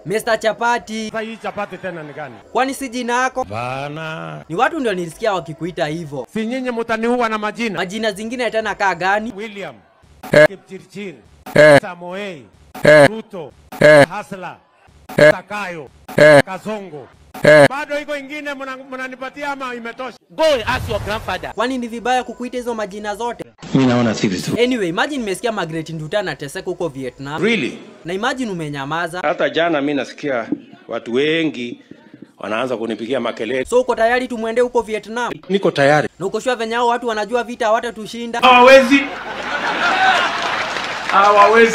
Mr. Chapati. Sasa hii chapati tena ni gani? Kwani si jina lako? Bana. Ni watu ndio nilisikia wakikuita hivyo. Si nyinyi mtaniua na majina. Majina zingine tena kaa gani? William. Kipchirchir. Samoei. Ruto. Hasla. Takayo. Kasongo. Bado iko ingine mnanipatia ama imetosha? Go ask your grandfather. Kwani ni vibaya kukuita hizo majina zote? Mimi naona si vizuri. Anyway, imagine nimesikia Margaret Nduta anateseka huko Vietnam. Really? Na imagine umenyamaza. Hata jana mimi nasikia watu wengi wanaanza kunipigia makelele. So uko tayari tumwende huko Vietnam? Niko tayari. Na uko sure venye hao watu wanajua vita hawatatushinda? Hawawezi.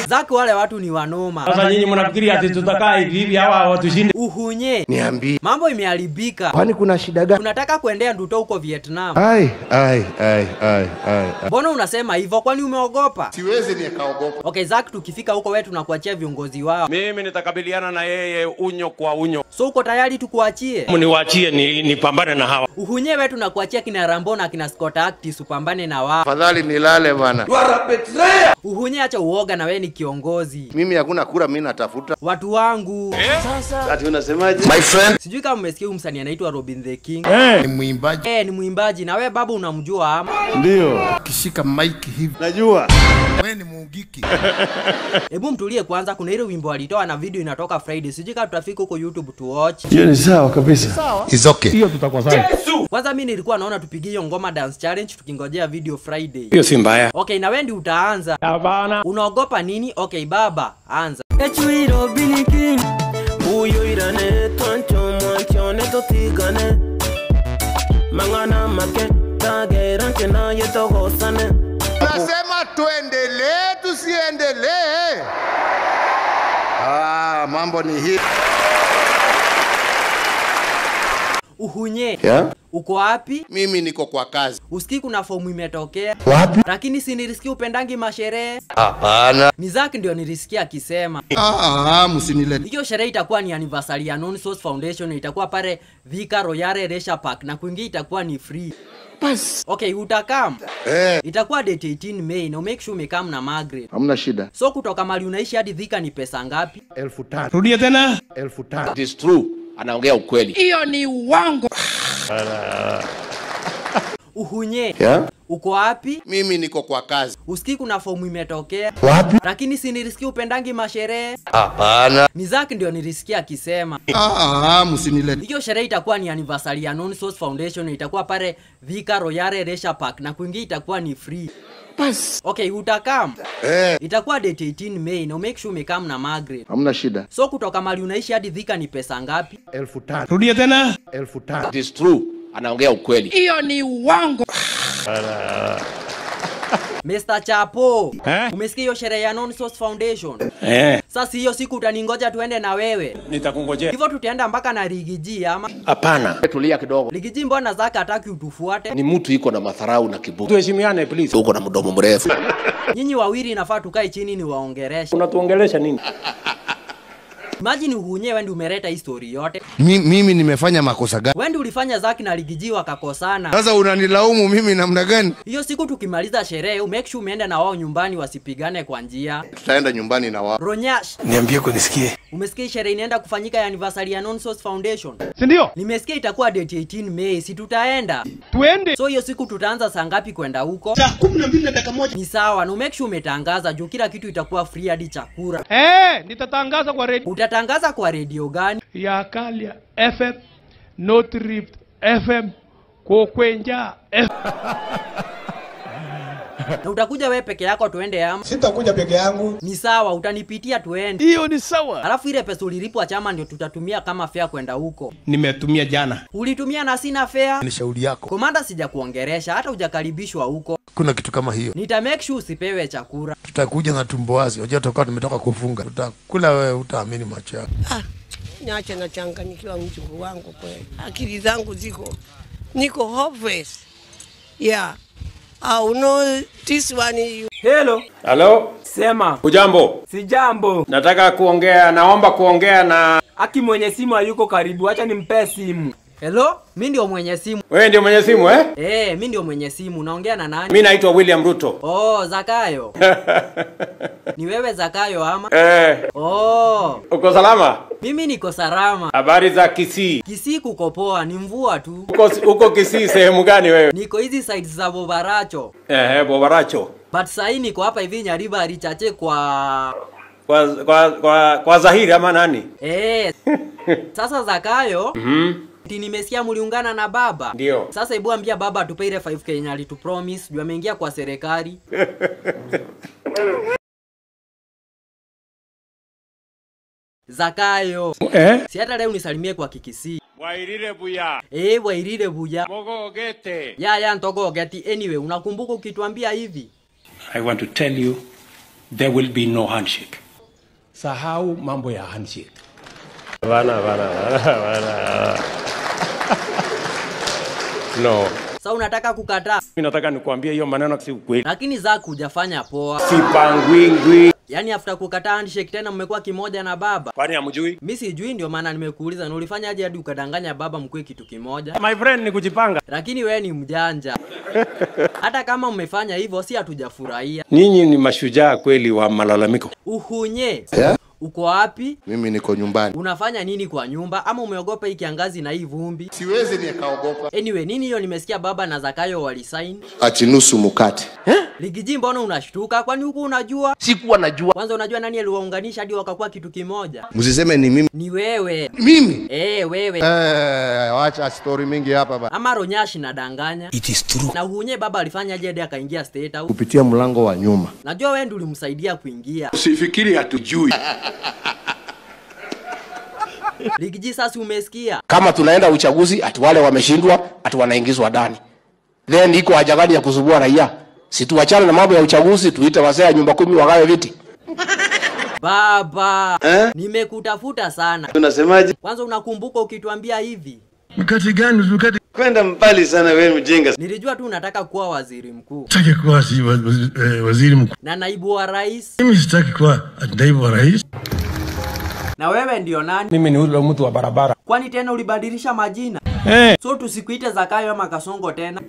Zako wale watu ni wanoma. Sasa nyinyi mnafikiri ati tutakaa hivi hawa watushinde? Uhunye. Niambie. Mambo imeharibika. Kwani kuna shida gani? Tunataka kuendea Nduta huko Vietnam. Ai. Mbona unasema hivyo? Kwani umeogopa? Siwezi nikaogopa. Okay, Zack, tukifika huko wewe tunakuachia viongozi wao. Mimi nitakabiliana na yeye unyo kwa unyo. So uko tayari tukuachie? Mniwaachie nipambane na hawa. Uhunye wewe tunakuachia kina Rambo na kina Scott Actis upambane na wao. Afadhali nilale bana. Uhunye acha uoga na wewe ni kiongozi. Mimi hakuna kura mimi natafuta. Watu wangu. Sasa Ati unasemaje? My friend. sijui kama umesikia msanii anaitwa Robin the King. Ni mwimbaji. Ni mwimbaji na wewe baba unamjua ama? Ndio. Kishika mic hivi. Najua. Wewe ni muungiki. Hebu mtulie kwanza, kuna ile wimbo alitoa na video inatoka Friday. Sijui kama tutafika huko YouTube to watch. Hiyo ni sawa kabisa. Sawa. It's okay. Hiyo tutakuwa sawa. Kwanza mimi nilikuwa naona tupigie hiyo ngoma dance challenge tukingojea video Friday. Hiyo si mbaya. Okay, na wewe ndio utaanza. Bana. Unaogopa nini? Okay baba, anza. Robin King. Uyo irane toncho mwanchone totigane. Mangana make tagera kena yetogosane. Nasema tuendelee tusiendelee. Mambo ni hii. Uhunye. Yeah? Uko wapi? Mimi niko kwa kazi. Usikii kuna fomu imetokea. Wapi? Lakini si nilisikia upendangi masherehe. Hapana. Ni Zack ndio nilisikia akisema. Msinilete. Hiyo sherehe itakuwa ni anniversary ya Non Source Foundation, itakuwa pale Vika Royale Leisure Park na kuingia itakuwa ni free. Bas. Okay, utakam. Itakuwa date 18 May na make sure umekam na Margaret. Hamna shida. So kutoka mali unaishi hadi Vika ni pesa ngapi? 1500. Rudia tena. 1500. It is true. Anaongea ukweli. Hiyo ni uongo. Uhunye. Yeah? Uko wapi? Mimi niko kwa kazi. Usikii kuna fomu imetokea. Wapi? Lakini si nilisikia upendangi masherehe. Hapana. Ni Zack ndio nilisikia akisema. Msinilete. Hiyo sherehe itakuwa ni anniversary ya Non Source Foundation, itakuwa pale Vika Royale Leisure Park na kuingia itakuwa ni free. Bas. Okay, utakam. Itakuwa date 18 May na make sure umekam na Margaret. Hamna shida. So kutoka mali unaishi hadi Vika ni pesa ngapi? 1500. Rudia tena. 1500. It is true. Anaongea ukweli. Hiyo ni uongo. Mr. Chapo, umesikia hiyo sherehe ya Non Source Foundation? Sasa hiyo siku utaningoja tuende na wewe. Nitakungojea. Hivyo tutaenda mpaka na Rigiji ama? Hapana. Tulia kidogo. Rigiji mbona Zack hataki utufuate? Ni mtu iko na madharau na kiburi. Tuheshimiane please. Uko na mdomo mrefu. Nyinyi wawili inafaa tukae chini ni waongereshe. Unatuongelesha nini? Imagine Uhunye wewe ndio umeleta history yote. Mimi nimefanya makosa gani? Wewe ndio ulifanya Zack na Rigiji wakakosana. Sasa unanilaumu mimi namna gani? Hiyo siku tukimaliza sherehe, make sure umeenda na wao nyumbani wasipigane kwa njia. Tutaenda nyumbani na wao. Ronyash, Niambie kunisikie. umesikia sherehe inaenda kufanyika ya anniversary ya Non Source Foundation? Si ndio? Nimesikia itakuwa date 18 May, si tutaenda? Tuende. So hiyo siku tutaanza saa ngapi kwenda huko? Saa 12:01. Ni sawa, na make sure umetangaza juu kila kitu itakuwa free hadi chakula. Nitatangaza kwa radio. Utatangaza kwa radio gani? Ya Kalia FM, North Rift FM, Kokwenja FM. Na utakuja wewe peke yako tuende ama? Sitakuja peke yangu. Ni sawa, utanipitia tuende. Hiyo ni sawa. Alafu ile pesa ulilipwa chama ndio tutatumia kama fare kwenda huko. Nimetumia jana. Ulitumia na sina fare? Ni shauri yako. Komanda sijakuongeresha hata hujakaribishwa huko. Kuna kitu kama hiyo. Nita make sure usipewe chakula. Tutakuja na tumbo wazi. Unajua tutakuwa tumetoka kufunga. Tutakula wewe utaamini macho yako. Niache na changanyikiwa mjukuu wangu kweli. Akili zangu niko hopeless. Yeah. This one. Hello. Hello. Sema. Ujambo? Sijambo. Naomba kuongea na Aki mwenye simu hayuko karibu, acha nimpe simu. Hello, mimi ndio mwenye simu. Wewe ndio mwenye simu Mimi ndio mwenye simu. Unaongea na nani? Mimi naitwa William Ruto. Oh, Zakayo. Ni wewe Zakayo ama? Oh. Uko salama? Mimi niko salama. Habari za Kisii? Kisii kuko poa, ni mvua tu. Uko Kisii sehemu gani wewe? Niko hizi sides za Bobaracho. Bobaracho. But sasa niko hapa hivi Nyariba Richache kwa Zahiri ama nani? Sasa Zakayo. Nimesikia mliungana na baba. Ndio. Sasa hebu ambia baba atupe ile 5k yenye alitupromise, juu ameingia kwa serikali. Zakayo. Si hata leo unisalimie kwa Kikisii. Wairire buya. Wairire buya. Mogogete. Ya ntogogeti. Anyway, unakumbuka ukituambia hivi? I want to tell you there will be no handshake. Sahau mambo ya handshake. Bana. No. Sasa unataka kukataa? Mimi nataka nikuambie hiyo maneno si ukweli. Lakini Zaku hujafanya poa. Sipangwingwi. Yaani after kukataa handshake tena mmekuwa kimoja na baba. Kwani hamjui? Mimi sijui, ndio maana nimekuuliza na ulifanya aje hadi ukadanganya baba mkue kitu kimoja? My friend, ni kujipanga. Lakini wewe ni mjanja. Hata kama mmefanya hivyo si hatujafurahia. Nyinyi ni mashujaa kweli wa malalamiko. Uhunye. Uko wapi? Mimi niko nyumbani. Unafanya nini kwa nyumba ama umeogopa hii kiangazi na hii vumbi? Siwezi nikaogopa. Anyway, nini hiyo nimesikia baba na Zakayo walisign? Ati nusu mkate. Ligiji, mbona unashtuka? Kwani huko unajua? Sikuwa najua. Kwanza unajua nani aliwaunganisha hadi wakakuwa kitu kimoja? Msiseme ni mimi. Ni wewe. Mimi? Wewe. Wacha story mingi hapa ba. Ama Ronyashi nadanganya. It is true. Na Uhunye baba alifanya aje hadi akaingia state house? Kupitia mlango wa nyuma. Najua wewe ndio ulimsaidia kuingia. Usifikiri hatujui. Ligiji, sasa umesikia? Kama tunaenda uchaguzi ati wale wameshindwa ati wanaingizwa ndani. Then iko haja gani ya kuzubua raia? Si tuachane na mambo ya uchaguzi, tuite wazee ya nyumba 10 wagawe viti. Baba, nimekutafuta sana. Unasemaje? Kwanza unakumbuka ukituambia hivi? Mkate gani? Mkate Kwenda mbali sana wewe mjinga. Nilijua tu unataka kuwa waziri mkuu. sitaki kuwa waziri mkuu. Na naibu wa rais. Mimi sitaki kuwa naibu wa rais. Na wewe ndio nani? Mimi ni ule mtu wa barabara. Kwani tena ulibadilisha majina? So tusikuite Zakayo ama Kasongo tena?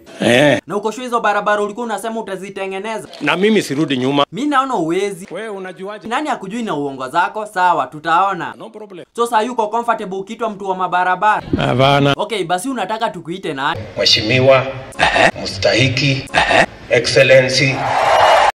Na uko shule hizo barabara ulikuwa unasema utazitengeneza. Na mimi sirudi nyuma. Mimi naona uwezi. Wewe unajuaje? Nani akujui na uongo zako? Sawa, tutaona. No problem. So sasa yuko comfortable ukitwa mtu wa mabarabara? Hapana. Okay, basi unataka tukuite nani? Mheshimiwa, mstahiki, excellency,